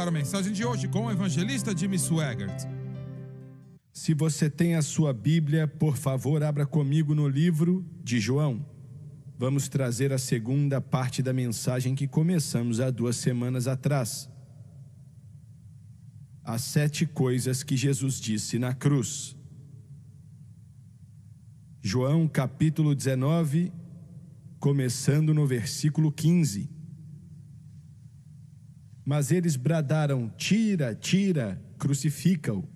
para a mensagem de hoje com o evangelista Jimmy Swaggart. Se você tem a sua Bíblia, por favor, abra comigo no livro de João. Vamos trazer a segunda parte da mensagem que começamos há 2 semanas atrás. As 7 coisas que Jesus disse na cruz. João capítulo 19, começando no versículo 15. Mas eles bradaram: tira, tira, crucifica-o.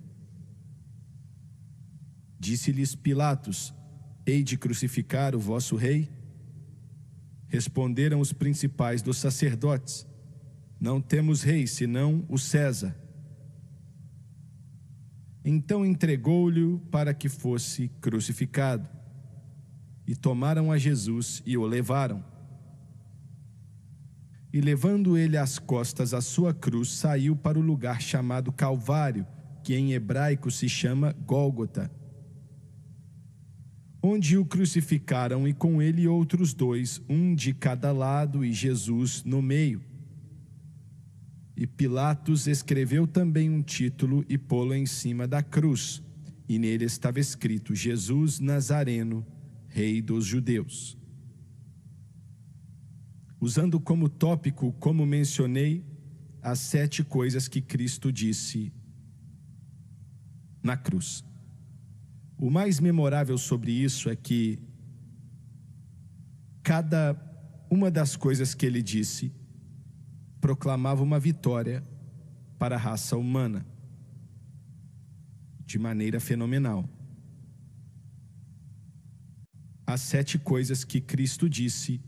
Disse-lhes Pilatos: hei de crucificar o vosso rei? Responderam os principais dos sacerdotes: não temos rei, senão o César. Então entregou-lhe para que fosse crucificado. E tomaram a Jesus e o levaram. E levando ele às costas a sua cruz, saiu para o lugar chamado Calvário, que em hebraico se chama Gólgota, onde o crucificaram, e com ele outros 2, um de cada lado e Jesus no meio. E Pilatos escreveu também um título e pô-lo em cima da cruz, e nele estava escrito: Jesus Nazareno, Rei dos Judeus. Usando como tópico, como mencionei, as 7 coisas que Cristo disse na cruz. O mais memorável sobre isso é que cada uma das coisas que ele disse proclamava uma vitória para a raça humana, de maneira fenomenal. As 7 coisas que Cristo disse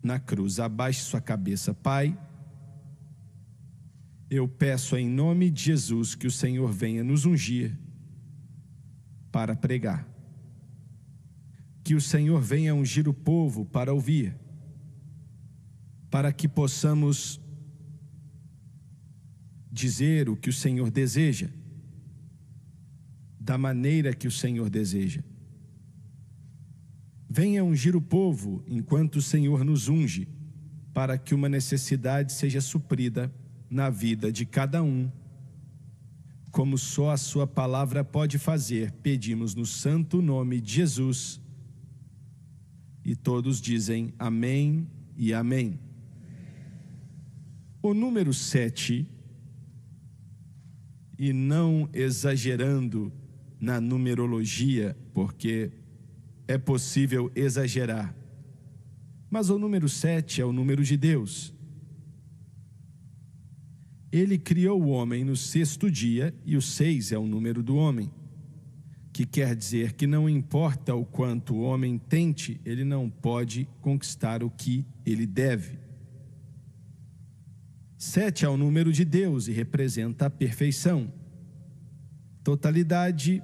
na cruz. Abaixe sua cabeça. Pai, eu peço em nome de Jesus que o Senhor venha nos ungir para pregar. Que o Senhor venha ungir o povo para ouvir, para que possamos dizer o que o Senhor deseja, da maneira que o Senhor deseja. Venha ungir o povo enquanto o Senhor nos unge, para que uma necessidade seja suprida na vida de cada um, como só a sua palavra pode fazer. Pedimos no santo nome de Jesus. E todos dizem amém e amém. O número 7, e não exagerando na numerologia, porque é possível exagerar, mas o número 7 é o número de Deus. Ele criou o homem no 6º dia, e o 6 é o número do homem, que quer dizer que não importa o quanto o homem tente, ele não pode conquistar o que ele deve. 7 é o número de Deus e representa a perfeição, totalidade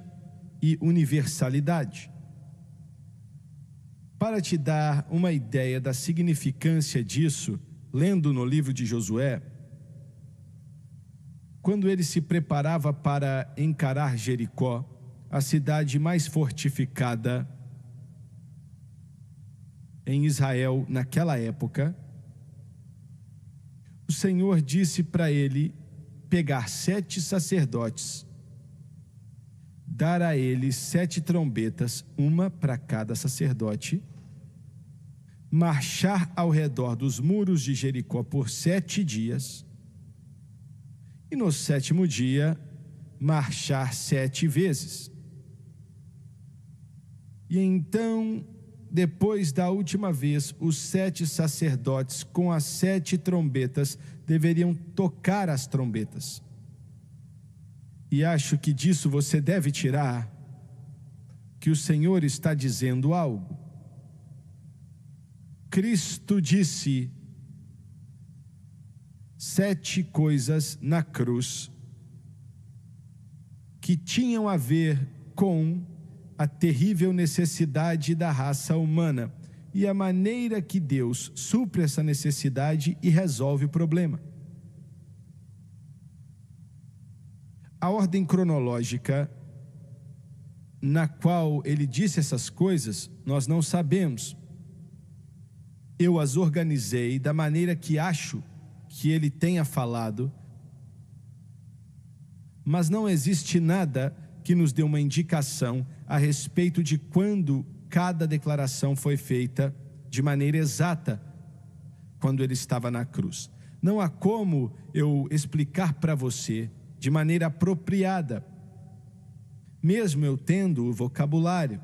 e universalidade. Para te dar uma ideia da significância disso, lendo no livro de Josué, quando ele se preparava para encarar Jericó, a cidade mais fortificada em Israel naquela época, o Senhor disse para ele pegar 7 sacerdotes, dar a eles 7 trombetas, uma para cada sacerdote, marchar ao redor dos muros de Jericó por 7 dias, e no 7º dia, marchar 7 vezes. E então, depois da última vez, os 7 sacerdotes com as 7 trombetas deveriam tocar as trombetas. E acho que disso você deve tirar que o Senhor está dizendo algo. Cristo disse 7 coisas na cruz que tinham a ver com a terrível necessidade da raça humana e a maneira que Deus supre essa necessidade e resolve o problema. A ordem cronológica na qual ele disse essas coisas, nós não sabemos. Eu as organizei da maneira que acho que ele tenha falado, mas não existe nada que nos dê uma indicação a respeito de quando cada declaração foi feita de maneira exata quando ele estava na cruz. Não há como eu explicar para você de maneira apropriada, mesmo eu tendo o vocabulário,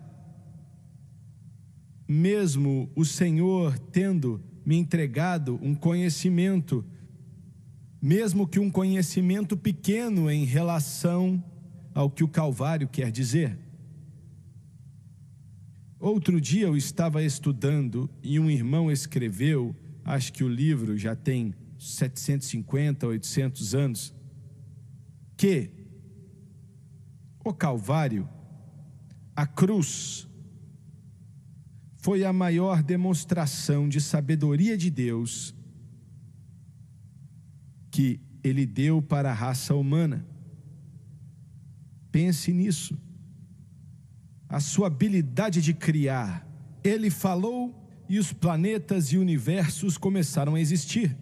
mesmo o Senhor tendo me entregado um conhecimento, mesmo que um conhecimento pequeno em relação ao que o Calvário quer dizer. Outro dia eu estava estudando e um irmão escreveu, acho que o livro já tem 750, 800 anos, que o Calvário, a cruz, foi a maior demonstração de sabedoria de Deus que Ele deu para a raça humana. Pense nisso. A sua habilidade de criar. Ele falou e os planetas e universos começaram a existir.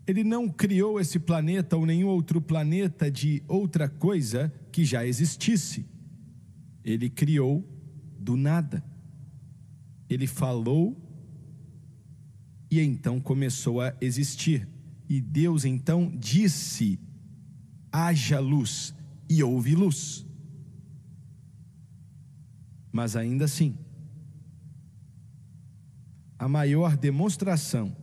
Ele não criou esse planeta ou nenhum outro planeta de outra coisa que já existisse. Ele criou do nada. Ele falou e então começou a existir. E Deus então disse: haja luz, e houve luz. Mas ainda assim, a maior demonstração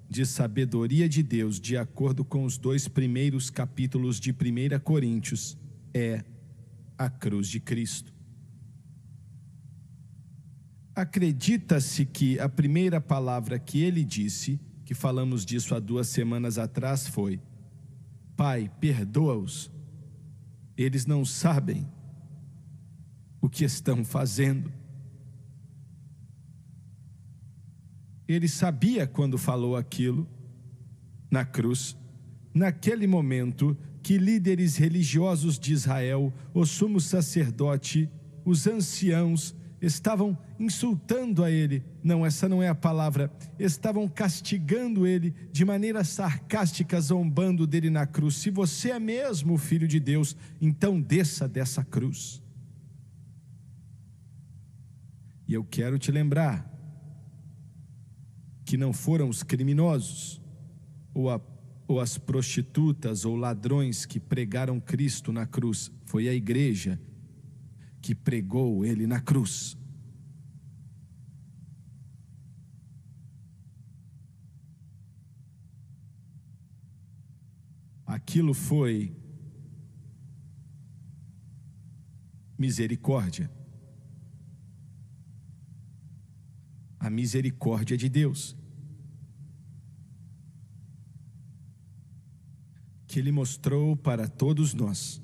de sabedoria de Deus, de acordo com os 2 primeiros capítulos de 1 Coríntios, é a cruz de Cristo. Acredita-se que a primeira palavra que ele disse, que falamos disso há 2 semanas atrás, foi: Pai, perdoa-os, eles não sabem o que estão fazendo. Ele sabia quando falou aquilo na cruz, naquele momento que líderes religiosos de Israel, o sumo sacerdote, os anciãos, estavam insultando a ele. Não, essa não é a palavra. Estavam castigando ele de maneira sarcástica, zombando dele na cruz. Se você é mesmo o Filho de Deus, então desça dessa cruz. E eu quero te lembrar que não foram os criminosos, ou as prostitutas, ou ladrões que pregaram Cristo na cruz. Foi a igreja que pregou ele na cruz. Aquilo foi misericórdia. A misericórdia de Deus, que Ele mostrou para todos nós.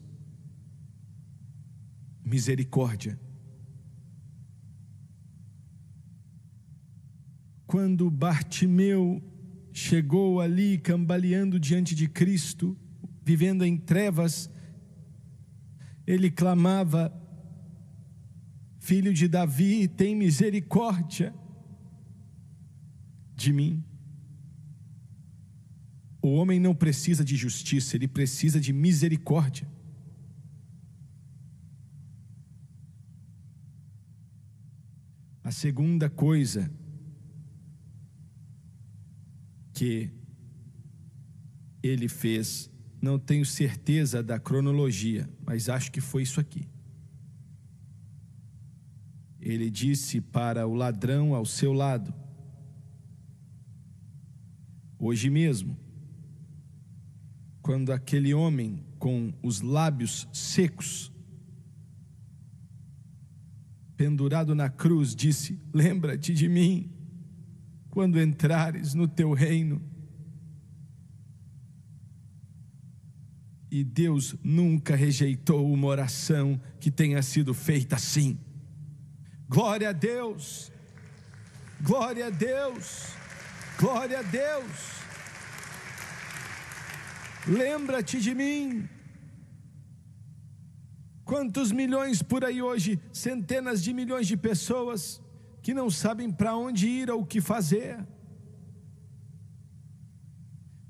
Misericórdia. Quando Bartimeu chegou ali cambaleando diante de Cristo, vivendo em trevas, ele clamava: Filho de Davi, tem misericórdia de mim. O homem não precisa de justiça, ele precisa de misericórdia. A segunda coisa que ele fez, não tenho certeza da cronologia, mas acho que foi isso aqui. Ele disse para o ladrão ao seu lado: hoje mesmo, quando aquele homem com os lábios secos, pendurado na cruz, disse: lembra-te de mim quando entrares no teu reino. E Deus nunca rejeitou uma oração que tenha sido feita assim. Glória a Deus, glória a Deus, glória a Deus. Lembra-te de mim. Quantos milhões por aí hoje, centenas de milhões de pessoas que não sabem para onde ir ou o que fazer,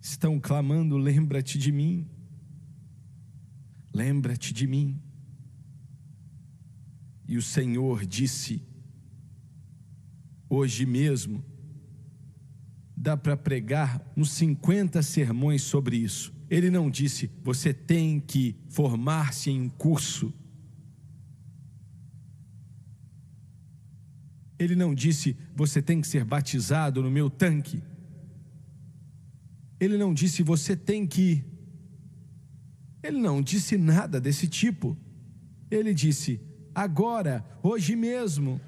estão clamando: lembra-te de mim. lembra-te de mim. E o Senhor disse: hoje mesmo, dá para pregar uns 50 sermões sobre isso. Ele não disse, você tem que formar-se em um curso. Ele não disse, você tem que ser batizado no meu tanque. Ele não disse, você tem que... Ele não disse nada desse tipo. Ele disse, agora, hoje mesmo,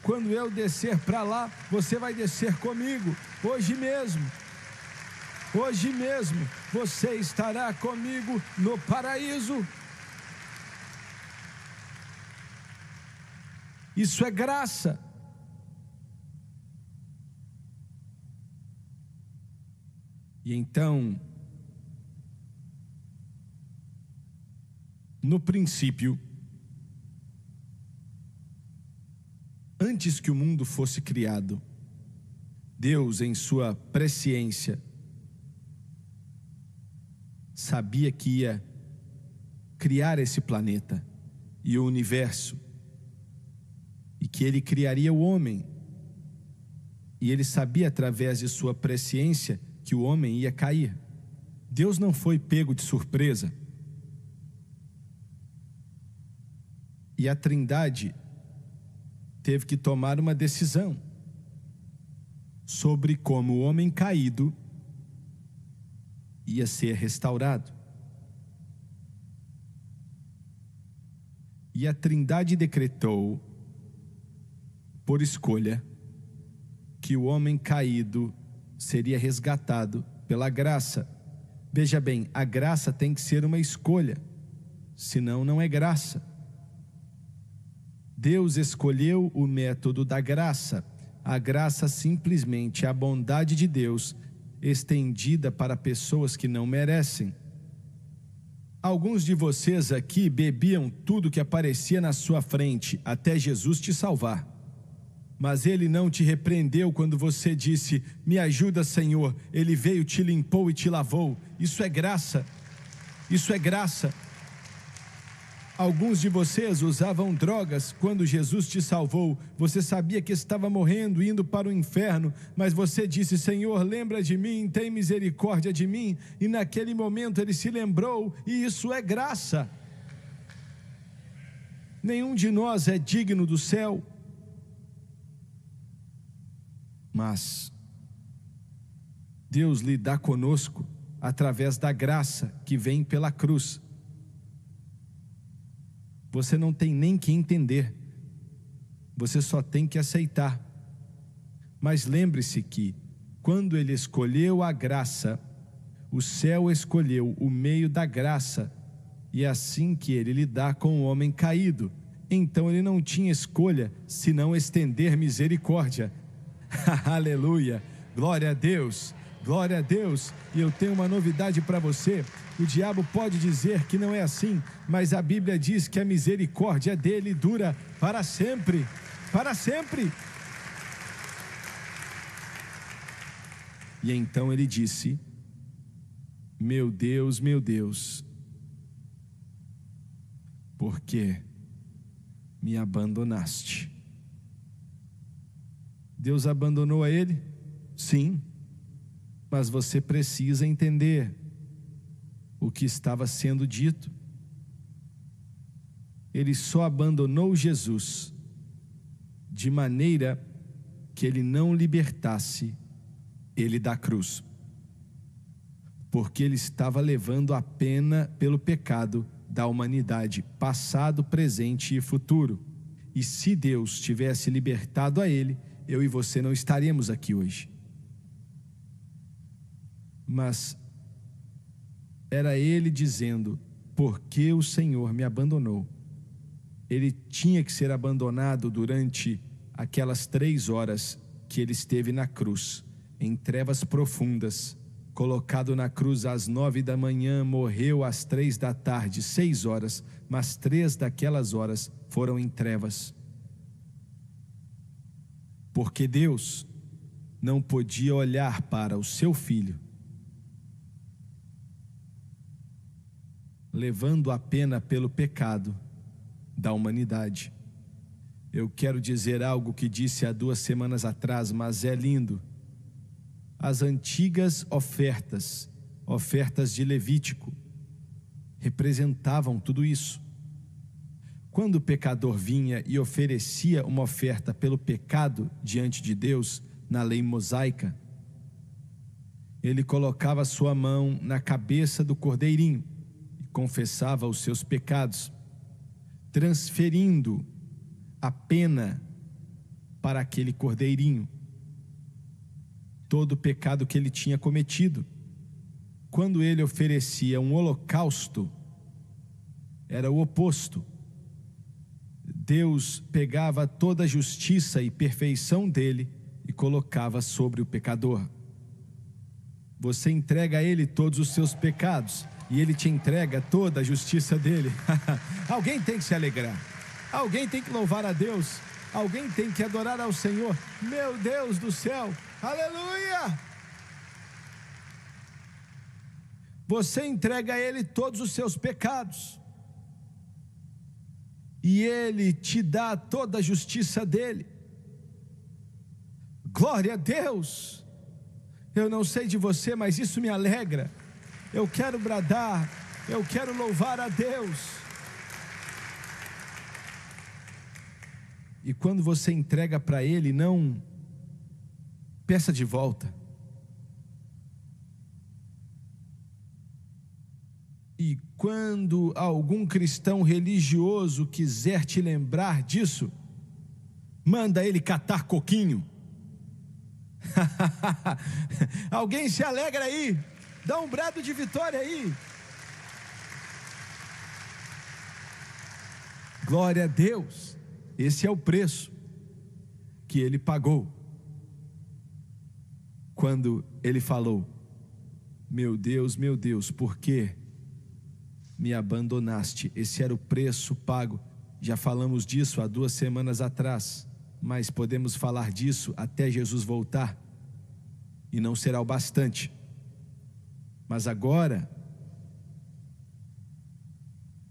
quando eu descer para lá, você vai descer comigo. Hoje mesmo, você estará comigo no paraíso. Isso é graça. E então, no princípio, antes que o mundo fosse criado, Deus, em sua presciência, sabia que ia criar esse planeta e o universo, e que Ele criaria o homem. E Ele sabia, através de sua presciência, que o homem ia cair. Deus não foi pego de surpresa. E a Trindade teve que tomar uma decisão sobre como o homem caído ia ser restaurado. E a Trindade decretou, por escolha, que o homem caído seria resgatado pela graça. Veja bem, a graça tem que ser uma escolha, senão não é graça. Deus escolheu o método da graça. A graça simplesmente é a bondade de Deus estendida para pessoas que não merecem. Alguns de vocês aqui bebiam tudo que aparecia na sua frente até Jesus te salvar. Mas Ele não te repreendeu quando você disse, me ajuda, Senhor. Ele veio, te limpou e te lavou. Isso é graça. Isso é graça. Alguns de vocês usavam drogas quando Jesus te salvou. Você sabia que estava morrendo, indo para o inferno, mas você disse, Senhor, lembra de mim, tem misericórdia de mim. E naquele momento Ele se lembrou, e isso é graça. Nenhum de nós é digno do céu. Mas Deus lida conosco através da graça que vem pela cruz. Você não tem nem que entender, você só tem que aceitar. Mas lembre-se que, quando Ele escolheu a graça, o céu escolheu o meio da graça, e é assim que Ele lida com o homem caído. Então Ele não tinha escolha, senão estender misericórdia. Aleluia, glória a Deus, glória a Deus. E eu tenho uma novidade para você. O diabo pode dizer que não é assim, mas a Bíblia diz que a misericórdia dele dura para sempre, para sempre. E então Ele disse, meu Deus, por que me abandonaste? Deus abandonou a ele? Sim, mas você precisa entender o que estava sendo dito. Ele só abandonou Jesus de maneira que Ele não libertasse ele da cruz, porque Ele estava levando a pena pelo pecado da humanidade, passado, presente e futuro. E se Deus tivesse libertado a ele, eu e você não estaríamos aqui hoje. Mas era Ele dizendo, por que o Senhor me abandonou? Ele tinha que ser abandonado durante aquelas 3 horas que Ele esteve na cruz, em trevas profundas, colocado na cruz às 9 da manhã, morreu às 3 da tarde, 6 horas, mas 3 daquelas horas foram em trevas. Porque Deus não podia olhar para o seu filho, levando a pena pelo pecado da humanidade. Eu quero dizer algo que disse há 2 semanas atrás, mas é lindo. As antigas ofertas de Levítico, representavam tudo isso. Quando o pecador vinha e oferecia uma oferta pelo pecado diante de Deus, na lei mosaica, ele colocava sua mão na cabeça do cordeirinho e confessava os seus pecados, transferindo a pena para aquele cordeirinho, todo o pecado que ele tinha cometido. Quando ele oferecia um holocausto, era o oposto. Deus pegava toda a justiça e perfeição dele e colocava sobre o pecador. Você entrega a ele todos os seus pecados e ele te entrega toda a justiça dele. Alguém tem que se alegrar, alguém tem que louvar a Deus, alguém tem que adorar ao Senhor. Meu Deus do céu, aleluia! Você entrega a ele todos os seus pecados e ele te dá toda a justiça dele. Glória a Deus! Eu não sei de você, mas isso me alegra. Eu quero bradar, eu quero louvar a Deus. E quando você entrega para ele, não peça de volta. E quando algum cristão religioso quiser te lembrar disso, manda ele catar coquinho. Alguém se alegra aí? Dá um brado de vitória aí. Glória a Deus. Esse é o preço que ele pagou quando ele falou: meu Deus, por que me abandonaste? Esse era o preço pago. Já falamos disso há 2 semanas atrás, mas podemos falar disso até Jesus voltar, e não será o bastante. Mas agora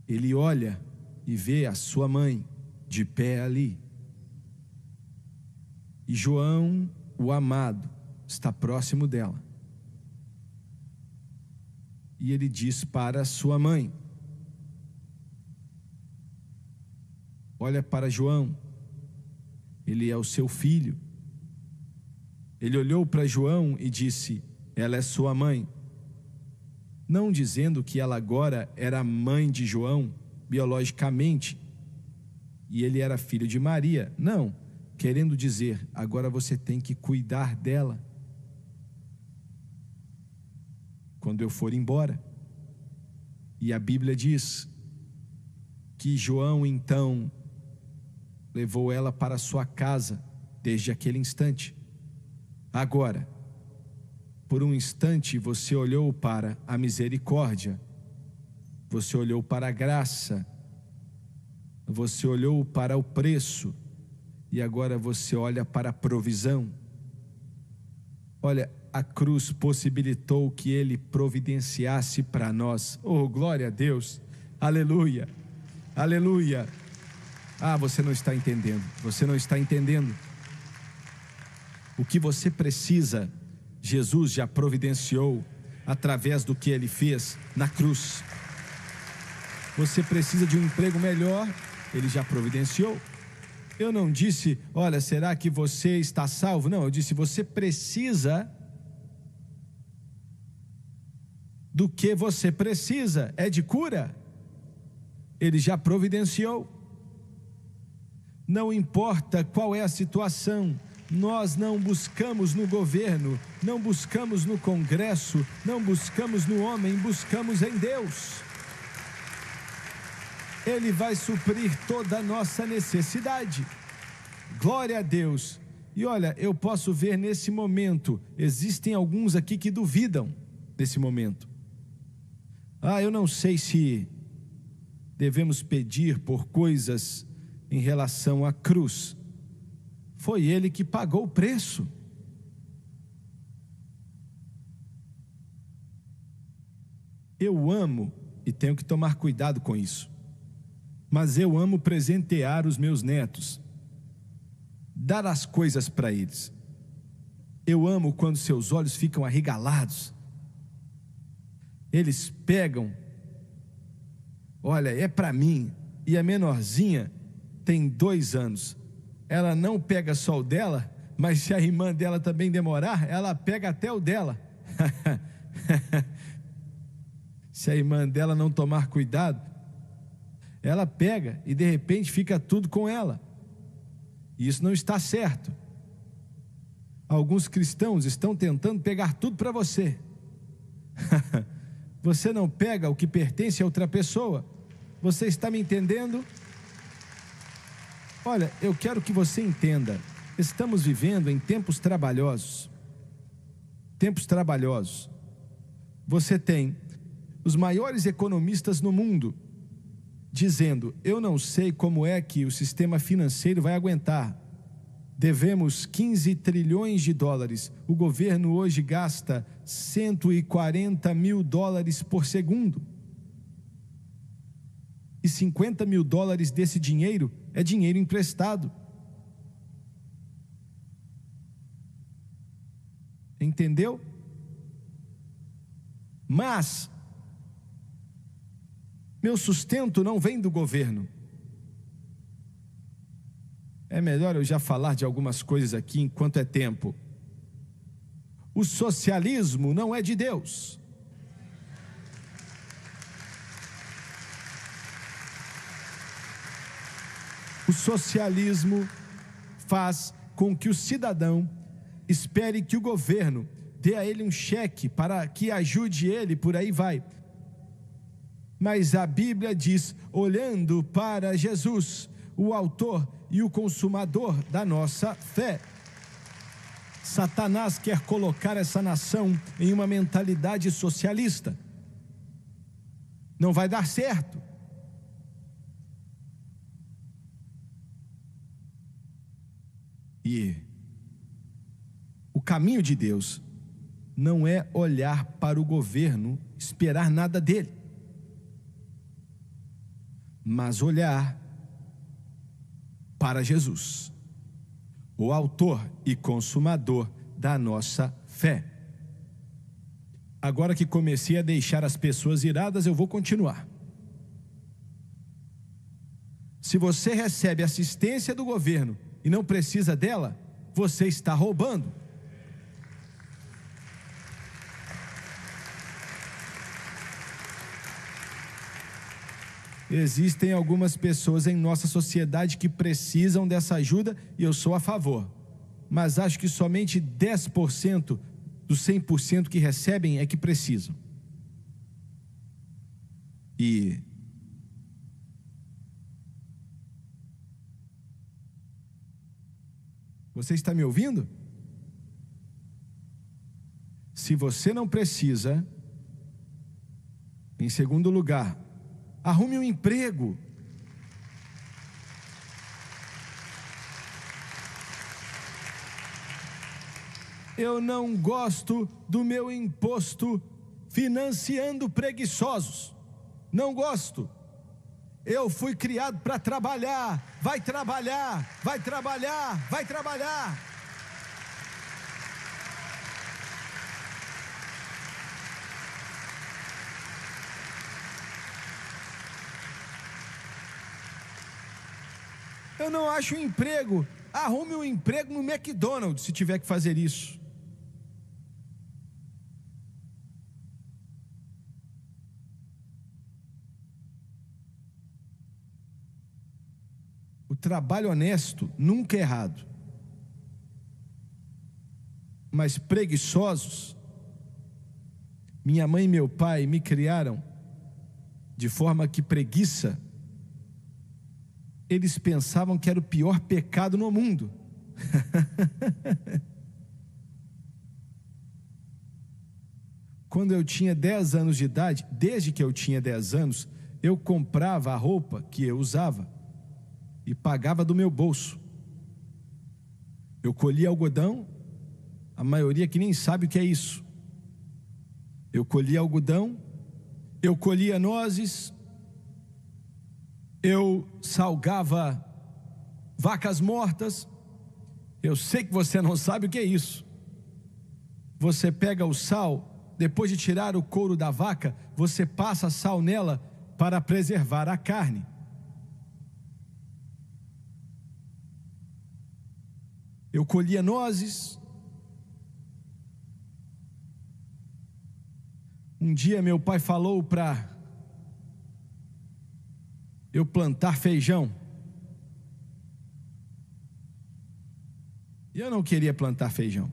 ele olha e vê a sua mãe de pé ali, e João, o amado, está próximo dela, e ele diz para sua mãe: olha para João, ele é o seu filho. Ele olhou para João e disse: ela é sua mãe. Não dizendo que ela agora era mãe de João biologicamente e ele era filho de Maria, não, querendo dizer: agora você tem que cuidar dela quando eu for embora. E a Bíblia diz que João então levou ela para sua casa desde aquele instante. Agora, por um instante você olhou para a misericórdia, você olhou para a graça, você olhou para o preço, e agora você olha para a provisão. Olha, a cruz possibilitou que ele providenciasse para nós. Oh, glória a Deus, aleluia, aleluia. Ah, você não está entendendo, você não está entendendo. O que você precisa, Jesus já providenciou através do que ele fez na cruz. Você precisa de um emprego melhor, ele já providenciou. Eu não disse: olha, será que você está salvo? Não, eu disse: você precisa do que você precisa. É de cura, ele já providenciou. Não importa qual é a situação, nós não buscamos no governo, não buscamos no Congresso, não buscamos no homem, buscamos em Deus. Ele vai suprir toda a nossa necessidade. Glória a Deus. E olha, eu posso ver nesse momento, existem alguns aqui que duvidam desse momento. Ah, eu não sei se devemos pedir por coisas em relação à cruz. Foi ele que pagou o preço. Eu amo e tenho que tomar cuidado com isso. Mas eu amo presentear os meus netos, dar as coisas para eles. Eu amo quando seus olhos ficam arregalados. Eles pegam, olha, é para mim. E a menorzinha tem 2 anos. Ela não pega só o dela, mas se a irmã dela também demorar, ela pega até o dela. Se a irmã dela não tomar cuidado, ela pega e de repente fica tudo com ela. E isso não está certo. Alguns cristãos estão tentando pegar tudo para você. Você não pega o que pertence a outra pessoa. Você está me entendendo? Olha, eu quero que você entenda. Estamos vivendo em tempos trabalhosos. Tempos trabalhosos. Você tem os maiores economistas no mundo dizendo: eu não sei como é que o sistema financeiro vai aguentar. Devemos 15 trilhões de dólares. O governo hoje gasta 140 mil dólares por segundo. E 50 mil dólares desse dinheiro é dinheiro emprestado. Entendeu? Mas meu sustento não vem do governo. É melhor eu já falar de algumas coisas aqui enquanto é tempo. O socialismo não é de Deus. O socialismo faz com que o cidadão espere que o governo dê a ele um cheque para que ajude ele, por aí vai. Mas a Bíblia diz, olhando para Jesus, o autor e o consumador da nossa fé. Satanás quer colocar essa nação em uma mentalidade socialista. Não vai dar certo. E o caminho de Deus não é olhar para o governo, esperar nada dele, mas olhar para Jesus, o autor e consumador da nossa fé. Agora que comecei a deixar as pessoas iradas, eu vou continuar. Se você recebe assistência do governo e não precisa dela, você está roubando. Existem algumas pessoas em nossa sociedade que precisam dessa ajuda e eu sou a favor. Mas acho que somente 10% dos 100% que recebem é que precisam. E você está me ouvindo? Se você não precisa, em segundo lugar, arrume um emprego. Eu não gosto do meu imposto financiando preguiçosos. Não gosto. Eu fui criado para trabalhar. Vai trabalhar, vai trabalhar, vai trabalhar. Eu não acho um emprego. Arrume um emprego no McDonald's se tiver que fazer isso. O trabalho honesto nunca é errado. Mas preguiçosos, minha mãe e meu pai me criaram de forma que preguiça, eles pensavam que era o pior pecado no mundo. Quando eu tinha 10 anos de idade, desde que eu tinha 10 anos, eu comprava a roupa que eu usava e pagava do meu bolso. Eu colhia algodão, a maioria que nem sabe o que é isso. Eu colhia algodão, eu colhia nozes, eu salgava vacas mortas. Eu sei que você não sabe o que é isso. Você pega o sal, depois de tirar o couro da vaca, você passa sal nela para preservar a carne. Eu colhia nozes. Um dia meu pai falou para eu plantar feijão. E eu não queria plantar feijão.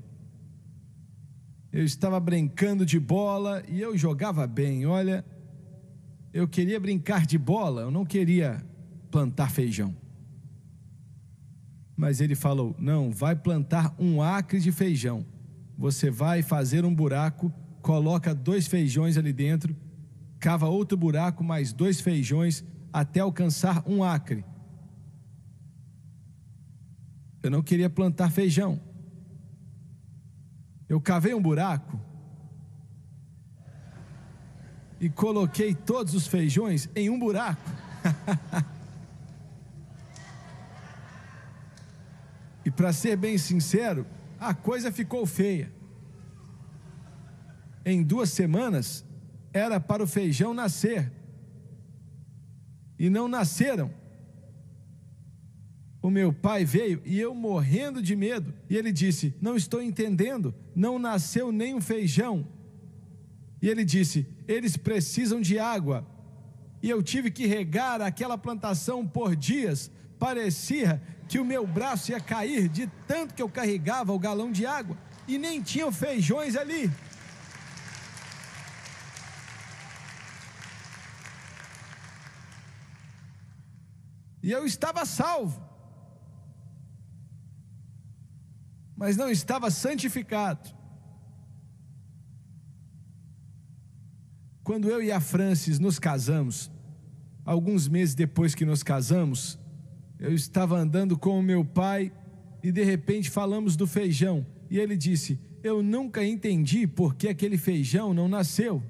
Eu estava brincando de bola e eu jogava bem. Olha, eu queria brincar de bola, eu não queria plantar feijão. Mas ele falou: não, vai plantar 1 acre de feijão. Você vai fazer um buraco, coloca 2 feijões ali dentro, cava outro buraco, mais 2 feijões, até alcançar 1 acre. Eu não queria plantar feijão. Eu cavei um buraco e coloquei todos os feijões em um buraco. E para ser bem sincero, a coisa ficou feia. Em 2 semanas era para o feijão nascer e não nasceram. O meu pai veio e eu morrendo de medo, e ele disse: não estou entendendo, não nasceu nem um feijão. E ele disse: eles precisam de água. E eu tive que regar aquela plantação por dias. Parecia que o meu braço ia cair de tanto que eu carregava o galão de água, e nem tinham feijões ali. E eu estava salvo, mas não estava santificado. Quando eu e a Francis nos casamos, alguns meses depois que nos casamos, eu estava andando com o meu pai e de repente falamos do feijão. E ele disse: eu nunca entendi por que aquele feijão não nasceu.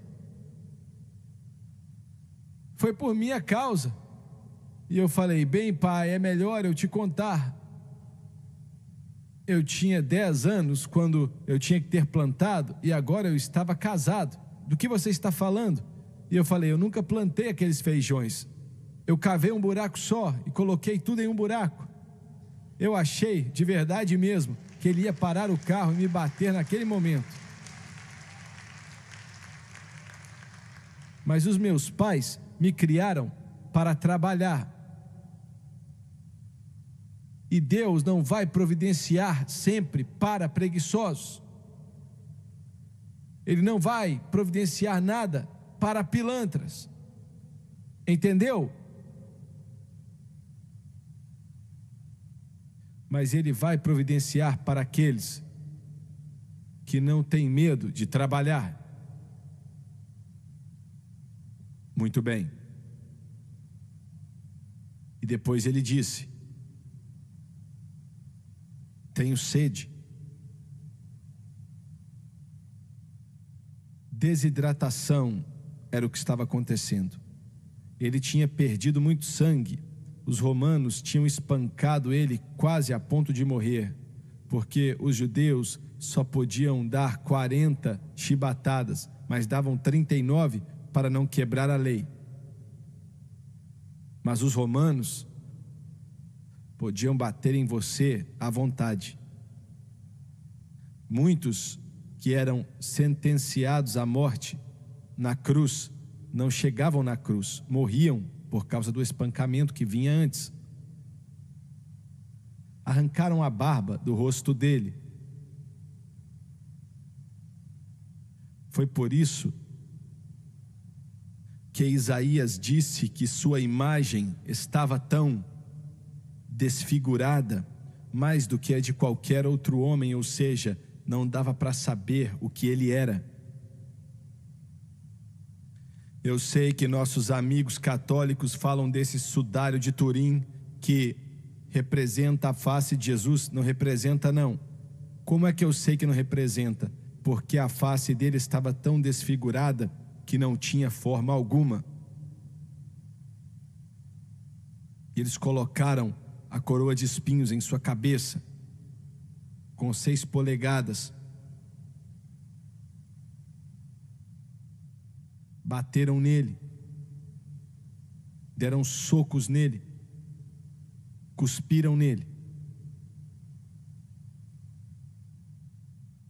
Foi por minha causa. E eu falei: bem, pai, é melhor eu te contar. Eu tinha 10 anos quando eu tinha que ter plantado, e agora eu estava casado. Do que você está falando? E eu falei: eu nunca plantei aqueles feijões. Eu cavei um buraco só e coloquei tudo em um buraco. Eu achei, de verdade mesmo, que ele ia parar o carro e me bater naquele momento. Mas os meus pais me criaram para trabalhar. E Deus não vai providenciar sempre para preguiçosos. Ele não vai providenciar nada para pilantras. Entendeu? Mas Ele vai providenciar para aqueles que não têm medo de trabalhar. Muito bem. E depois Ele disse: tenho sede. Desidratação era o que estava acontecendo. Ele tinha perdido muito sangue. Os romanos tinham espancado ele quase a ponto de morrer, porque os judeus só podiam dar 40 chibatadas, mas davam 39 para não quebrar a lei. Mas os romanos podiam bater em você à vontade. Muitos que eram sentenciados à morte na cruz não chegavam na cruz, morriam por causa do espancamento que vinha antes. Arrancaram a barba do rosto dele. Foi por isso que Isaías disse que sua imagem estava tão desfigurada, mais do que a de qualquer outro homem, ou seja, não dava para saber o que ele era. Eu sei que nossos amigos católicos falam desse sudário de Turim que representa a face de Jesus. Não representa, não. Como é que eu sei que não representa? Porque a face dele estava tão desfigurada que não tinha forma alguma. E eles colocaram a coroa de espinhos em sua cabeça, com 6 polegadas. Bateram nele, deram socos nele, cuspiram nele.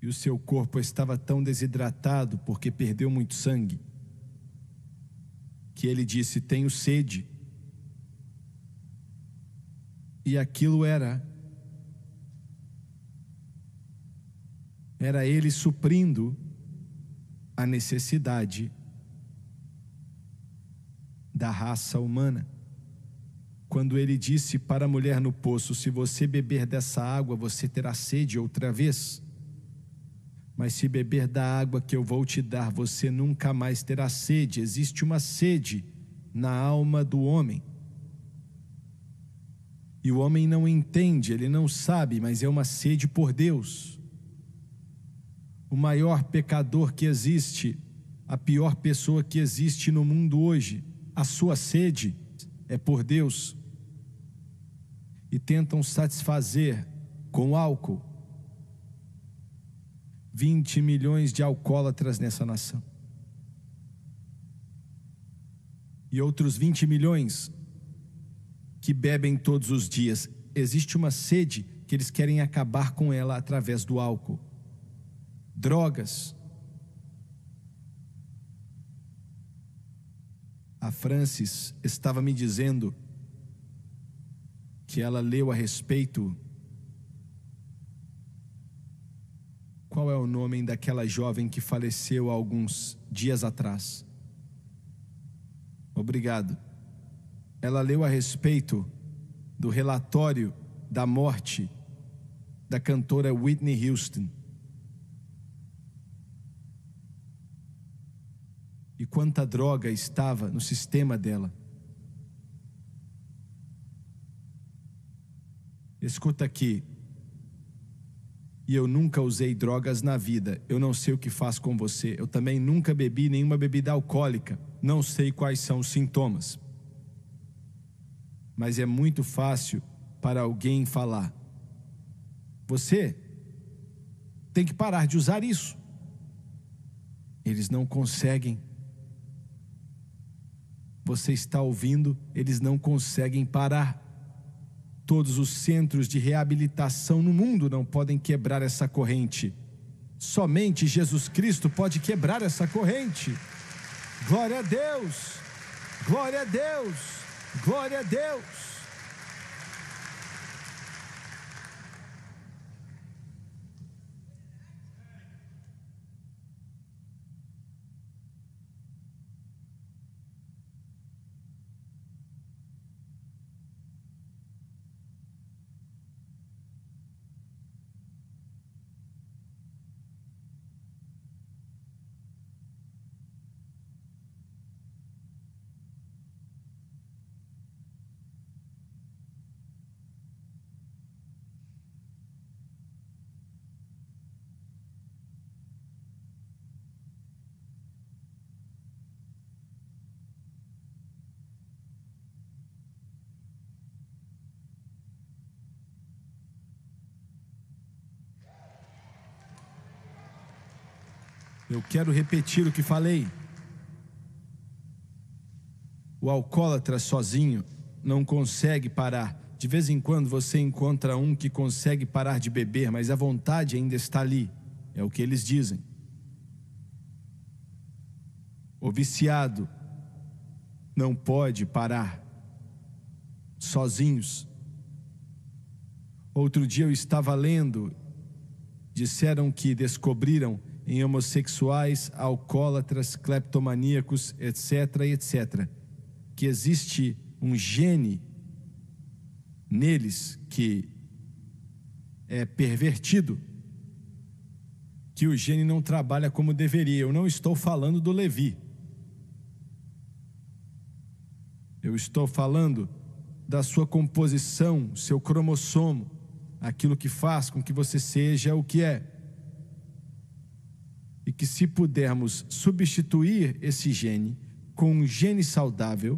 E o seu corpo estava tão desidratado porque perdeu muito sangue, que ele disse: tenho sede. E aquilo era ele suprindo a necessidade da raça humana. Quando ele disse para a mulher no poço: se você beber dessa água, você terá sede outra vez. Mas se beber da água que eu vou te dar, você nunca mais terá sede. Existe uma sede na alma do homem. E o homem não entende, ele não sabe, mas é uma sede por Deus. O maior pecador que existe, a pior pessoa que existe no mundo hoje, a sua sede é por Deus. E tentam satisfazer com álcool. 20 milhões de alcoólatras nessa nação. E outros 20 milhões que bebem todos os dias. Existe uma sede que eles querem acabar com ela através do álcool. Drogas. A Francis estava me dizendo que ela leu a respeito. Qual é o nome daquela jovem que faleceu há alguns dias atrás? Obrigado. Ela leu a respeito do relatório da morte da cantora Whitney Houston. E quanta droga estava no sistema dela. Escuta aqui. E eu nunca usei drogas na vida. Eu não sei o que faz com você. Eu também nunca bebi nenhuma bebida alcoólica. Não sei quais são os sintomas. Mas é muito fácil para alguém falar: você tem que parar de usar isso. Eles não conseguem. Você está ouvindo? Eles não conseguem parar. Todos os centros de reabilitação no mundo não podem quebrar essa corrente. Somente Jesus Cristo pode quebrar essa corrente. Glória a Deus! Glória a Deus! Glória a Deus! Eu quero repetir o que falei. O alcoólatra sozinho não consegue parar. De vez em quando você encontra um que consegue parar de beber, mas a vontade ainda está ali. É o que eles dizem. O viciado não pode parar sozinhos. Outro dia eu estava lendo, disseram que descobriram em homossexuais, alcoólatras, cleptomaníacos, etc., etc., que existe um gene neles que é pervertido, que o gene não trabalha como deveria. Eu não estou falando do Levi. Eu estou falando da sua composição, seu cromossomo, aquilo que faz com que você seja o que é. E que se pudermos substituir esse gene com um gene saudável,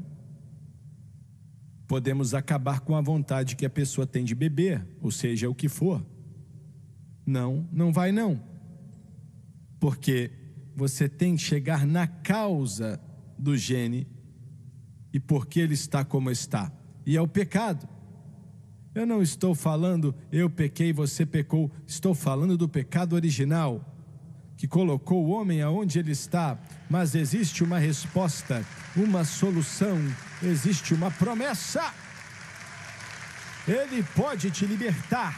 podemos acabar com a vontade que a pessoa tem de beber, ou seja, o que for. Não, não vai não. Porque você tem que chegar na causa do gene e por que ele está como está. E é o pecado. Eu não estou falando eu pequei, você pecou. Estou falando do pecado original, que colocou o homem aonde ele está. Mas existe uma resposta, uma solução, existe uma promessa. Ele pode te libertar.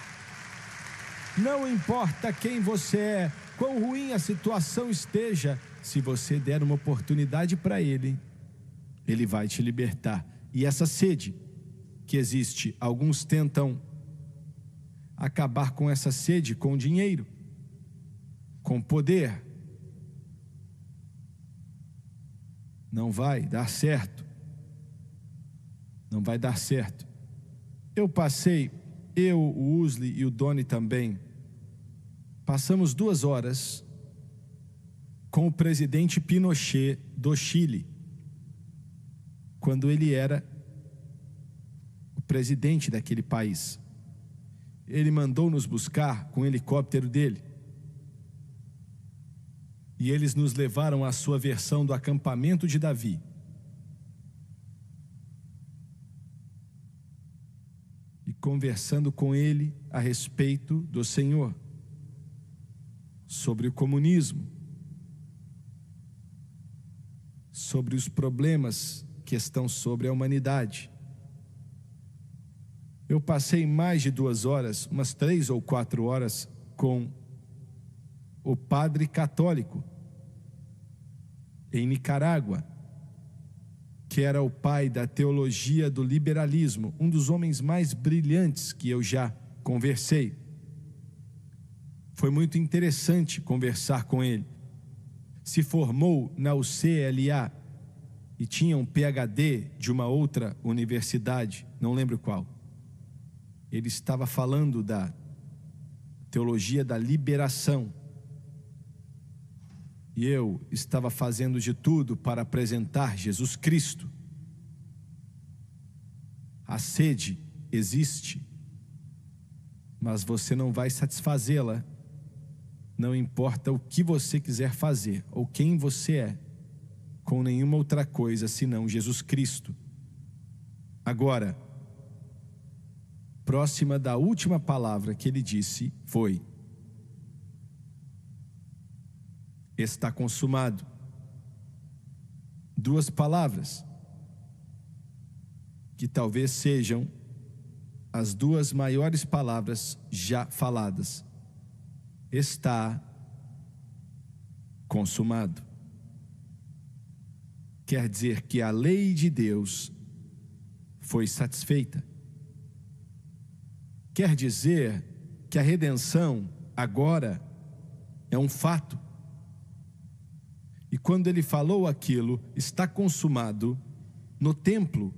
Não importa quem você é, quão ruim a situação esteja, se você der uma oportunidade para ele, ele vai te libertar. E essa sede que existe, alguns tentam acabar com essa sede com dinheiro, com poder. Não vai dar certo. Não vai dar certo. Eu, o Usli e o Doni também, passamos 2 horas com o presidente Pinochet do Chile, quando ele era o presidente daquele país. Ele mandou nos buscar com o helicóptero dele. E eles nos levaram à sua versão do acampamento de Davi. E conversando com ele a respeito do Senhor, sobre o comunismo, sobre os problemas que estão sobre a humanidade. Eu passei mais de 2 horas, umas 3 ou 4 horas, com o padre católico em Nicarágua, que era o pai da teologia do liberalismo, um dos homens mais brilhantes que eu já conversei. Foi muito interessante conversar com ele. Se formou na UCLA e tinha um PhD de uma outra universidade, não lembro qual. Ele estava falando da teologia da liberação. E eu estava fazendo de tudo para apresentar Jesus Cristo. A sede existe, mas você não vai satisfazê-la. Não importa o que você quiser fazer ou quem você é, com nenhuma outra coisa senão Jesus Cristo. Agora, próxima da última palavra que ele disse foi: está consumado. 2 palavras que talvez sejam as 2 maiores palavras já faladas. Está consumado. Quer dizer que a lei de Deus foi satisfeita. Quer dizer que a redenção agora é um fato. E quando ele falou aquilo, está consumado, no templo,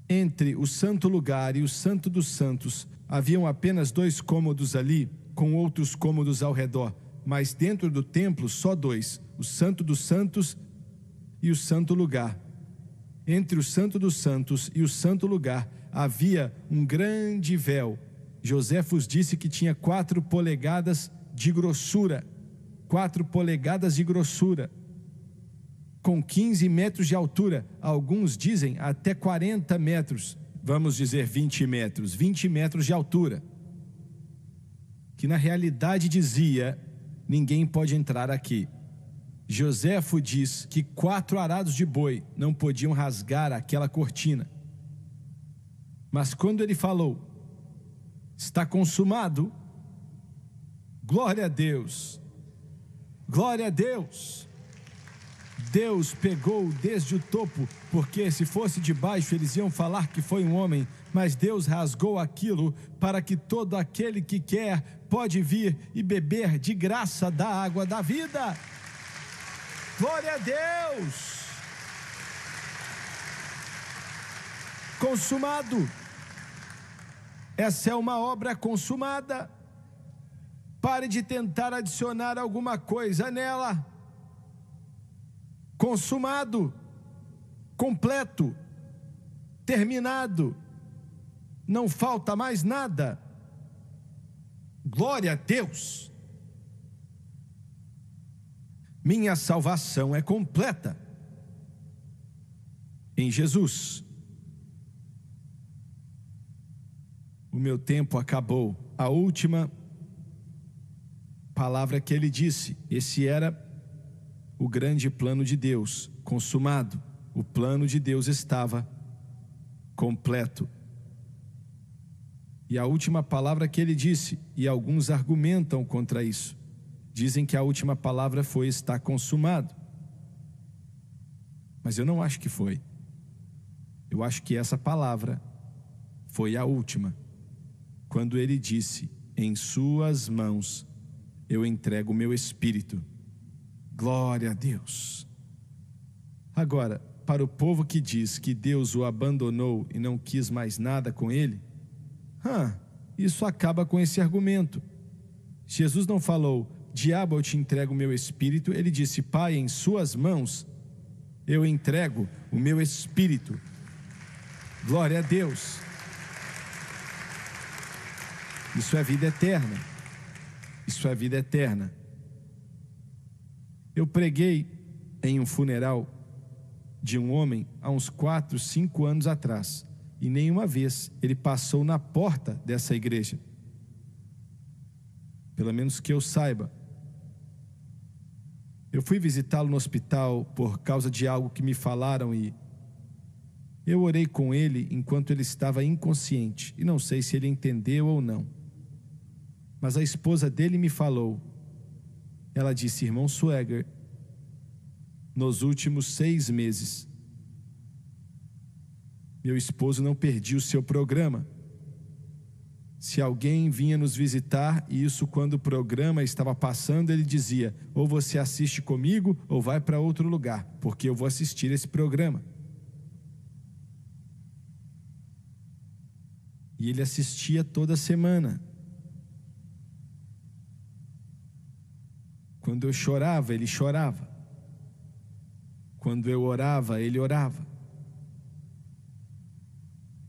entre o santo lugar e o santo dos santos, haviam apenas 2 cômodos ali, com outros cômodos ao redor, mas dentro do templo só 2, o santo dos santos e o santo lugar. Entre o santo dos santos e o santo lugar havia um grande véu. Joséfos disse que tinha 4 polegadas de grossura, 4 polegadas de grossura, com 15 metros de altura, alguns dizem até 40 metros, vamos dizer 20 metros, 20 metros de altura, que na realidade dizia, ninguém pode entrar aqui. Joséfo diz que 4 arados de boi não podiam rasgar aquela cortina. Mas quando ele falou, está consumado, glória a Deus, glória a Deus. Deus pegou desde o topo, porque se fosse de baixo eles iam falar que foi um homem, mas Deus rasgou aquilo para que todo aquele que quer pode vir e beber de graça da água da vida. Glória a Deus! Consumado. Essa é uma obra consumada. Pare de tentar adicionar alguma coisa nela. Consumado, completo, terminado, não falta mais nada. Glória a Deus! Minha salvação é completa em Jesus. O meu tempo acabou. A última palavra que ele disse, esse era o grande plano de Deus, consumado. O plano de Deus estava completo. E a última palavra que ele disse, e alguns argumentam contra isso, dizem que a última palavra foi está consumado. Mas eu não acho que foi. Eu acho que essa palavra foi a última. Quando ele disse, em suas mãos eu entrego o meu espírito. Glória a Deus. Agora, para o povo que diz que Deus o abandonou e não quis mais nada com ele, isso acaba com esse argumento. Jesus não falou, diabo, eu te entrego o meu espírito. Ele disse, Pai, em suas mãos eu entrego o meu espírito. Glória a Deus. Isso é vida eterna. Isso é vida eterna. Eu preguei em um funeral de um homem há uns 4, 5 anos atrás. E nenhuma vez ele passou na porta dessa igreja. Pelo menos que eu saiba. Eu fui visitá-lo no hospital por causa de algo que me falaram e eu orei com ele enquanto ele estava inconsciente. E não sei se ele entendeu ou não. Mas a esposa dele me falou. Ela disse, irmão Swaggart, nos últimos 6 meses, meu esposo não perdia o seu programa. Se alguém vinha nos visitar, e isso quando o programa estava passando, ele dizia, ou você assiste comigo, ou vai para outro lugar, porque eu vou assistir esse programa. E ele assistia toda semana. Quando eu chorava, ele chorava. Quando eu orava, ele orava.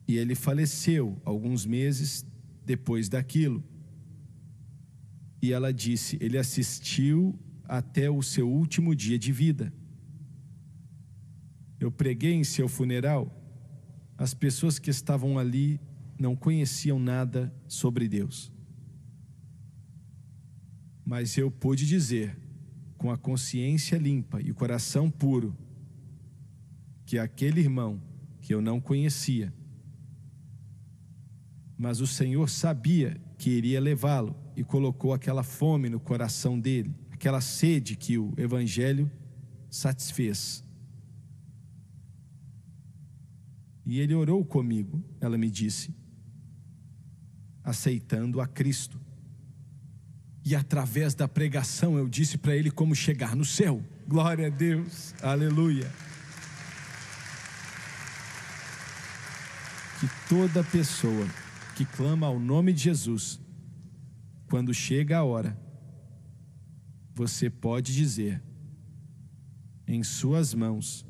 E ele faleceu alguns meses depois daquilo. E ela disse, ele assistiu até o seu último dia de vida. Eu preguei em seu funeral. As pessoas que estavam ali não conheciam nada sobre Deus. Mas eu pude dizer, com a consciência limpa e o coração puro, que aquele irmão que eu não conhecia, mas o Senhor sabia que iria levá-lo e colocou aquela fome no coração dele, aquela sede que o Evangelho satisfez. E ele orou comigo, ela me disse, aceitando a Cristo. E através da pregação eu disse para ele como chegar no céu. Glória a Deus, aleluia. Que toda pessoa que clama ao nome de Jesus, quando chega a hora, você pode dizer, em suas mãos,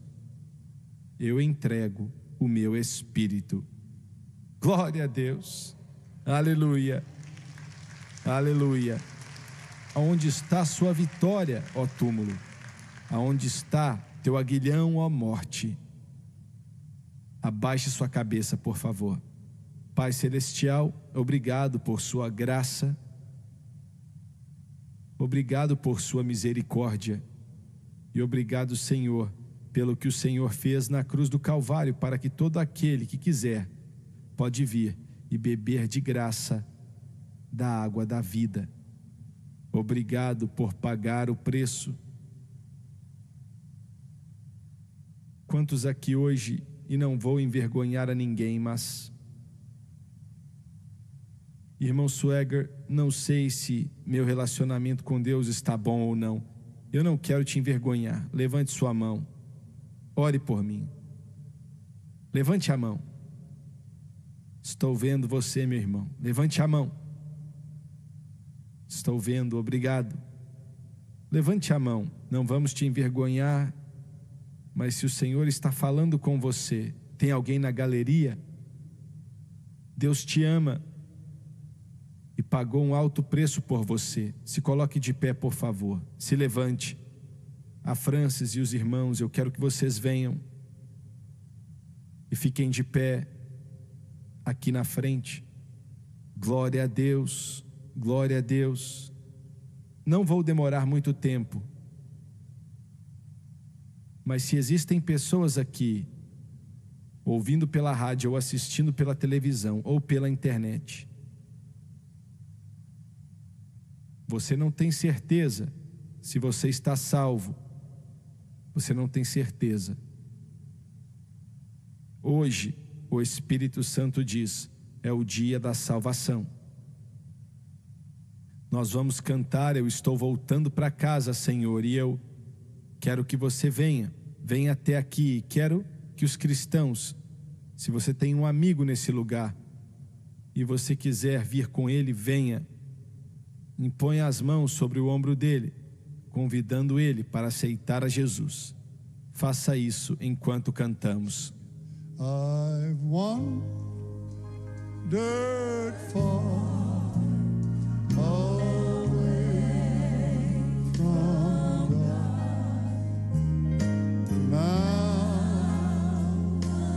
eu entrego o meu espírito. Glória a Deus, aleluia, aleluia. Aonde está a sua vitória, ó túmulo? Aonde está teu aguilhão, ó morte? Abaixe sua cabeça, por favor. Pai Celestial, obrigado por sua graça. Obrigado por sua misericórdia. E obrigado, Senhor, pelo que o Senhor fez na cruz do Calvário, para que todo aquele que quiser pode vir e beber de graça da água da vida. Obrigado por pagar o preço. Quantos aqui hoje, e não vou envergonhar a ninguém, mas, irmão Swaggart, não sei se meu relacionamento com Deus está bom ou não. Eu não quero te envergonhar. Levante sua mão. Ore por mim. Levante a mão. Estou vendo você, meu irmão. Levante a mão. Estou vendo, obrigado. Levante a mão, não vamos te envergonhar, mas se o Senhor está falando com você, tem alguém na galeria? Deus te ama e pagou um alto preço por você. Se coloque de pé, por favor. Se levante. A Francis e os irmãos, eu quero que vocês venham e fiquem de pé aqui na frente. Glória a Deus, glória a Deus. Não vou demorar muito tempo, mas se existem pessoas aqui, ouvindo pela rádio ou assistindo pela televisão ou pela internet, você não tem certeza se você está salvo, você não tem certeza. Hoje, o Espírito Santo diz, é o dia da salvação. Nós vamos cantar, eu estou voltando para casa, Senhor, e eu quero que você venha até aqui. Quero que os cristãos, se você tem um amigo nesse lugar e você quiser vir com ele, venha. Imponha as mãos sobre o ombro dele, convidando ele para aceitar a Jesus. Faça isso enquanto cantamos. I've wandered far away from God. Now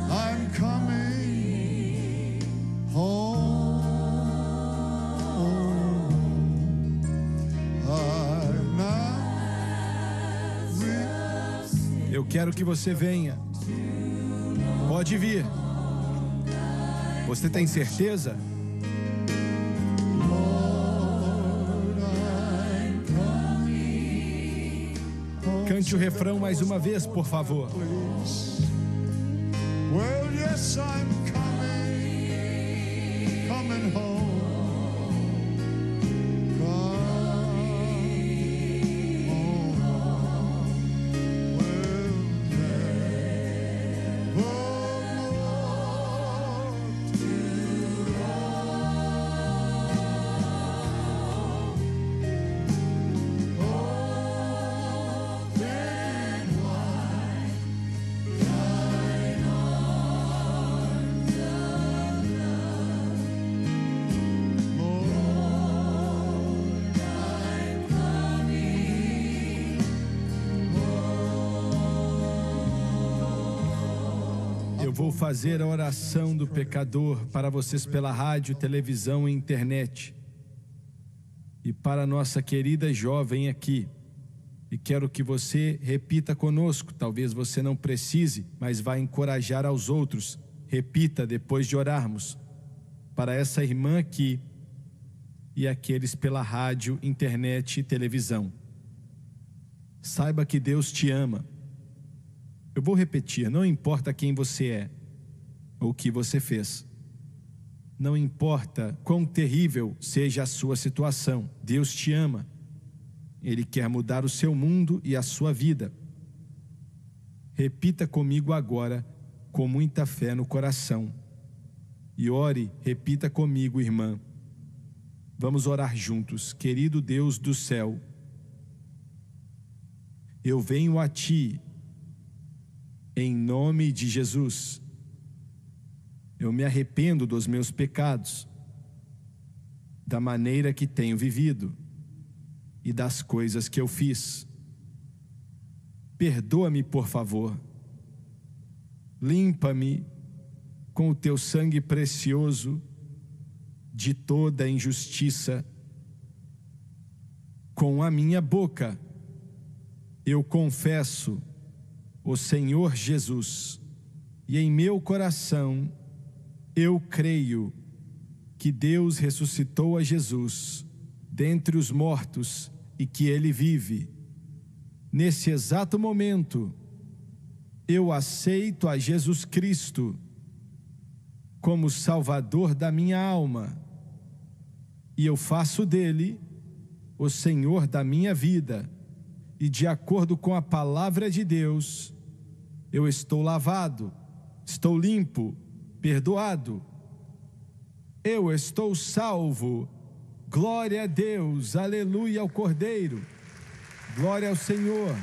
I'm coming home. I'm not with. Eu quero que você venha. Pode vir. Você tem certeza? Cante o refrão mais uma vez, por favor. Well, yes, I'm coming home. Eu vou fazer a oração do pecador para vocês pela rádio, televisão e internet. E para nossa querida jovem aqui. E quero que você repita conosco. Talvez você não precise, mas vai encorajar aos outros. Repita depois de orarmos. Para essa irmã aqui e aqueles pela rádio, internet e televisão. Saiba que Deus te ama. Eu vou repetir, não importa quem você é ou o que você fez. Não importa quão terrível seja a sua situação, Deus te ama. Ele quer mudar o seu mundo e a sua vida. Repita comigo agora, com muita fé no coração. E ore, repita comigo, irmã. Vamos orar juntos. Querido Deus do céu, eu venho a Ti, em nome de Jesus. Eu me arrependo dos meus pecados, da maneira que tenho vivido e das coisas que eu fiz. Perdoa-me, por favor. Limpa-me com o Teu sangue precioso de toda a injustiça. Com a minha boca eu confesso o Senhor Jesus, e em meu coração eu creio que Deus ressuscitou a Jesus dentre os mortos e que Ele vive. Nesse exato momento, eu aceito a Jesus Cristo como Salvador da minha alma, e eu faço dele o Senhor da minha vida, e de acordo com a palavra de Deus, eu estou lavado, estou limpo, perdoado. Eu estou salvo Glória a Deus, aleluia ao Cordeiro, glória ao Senhor.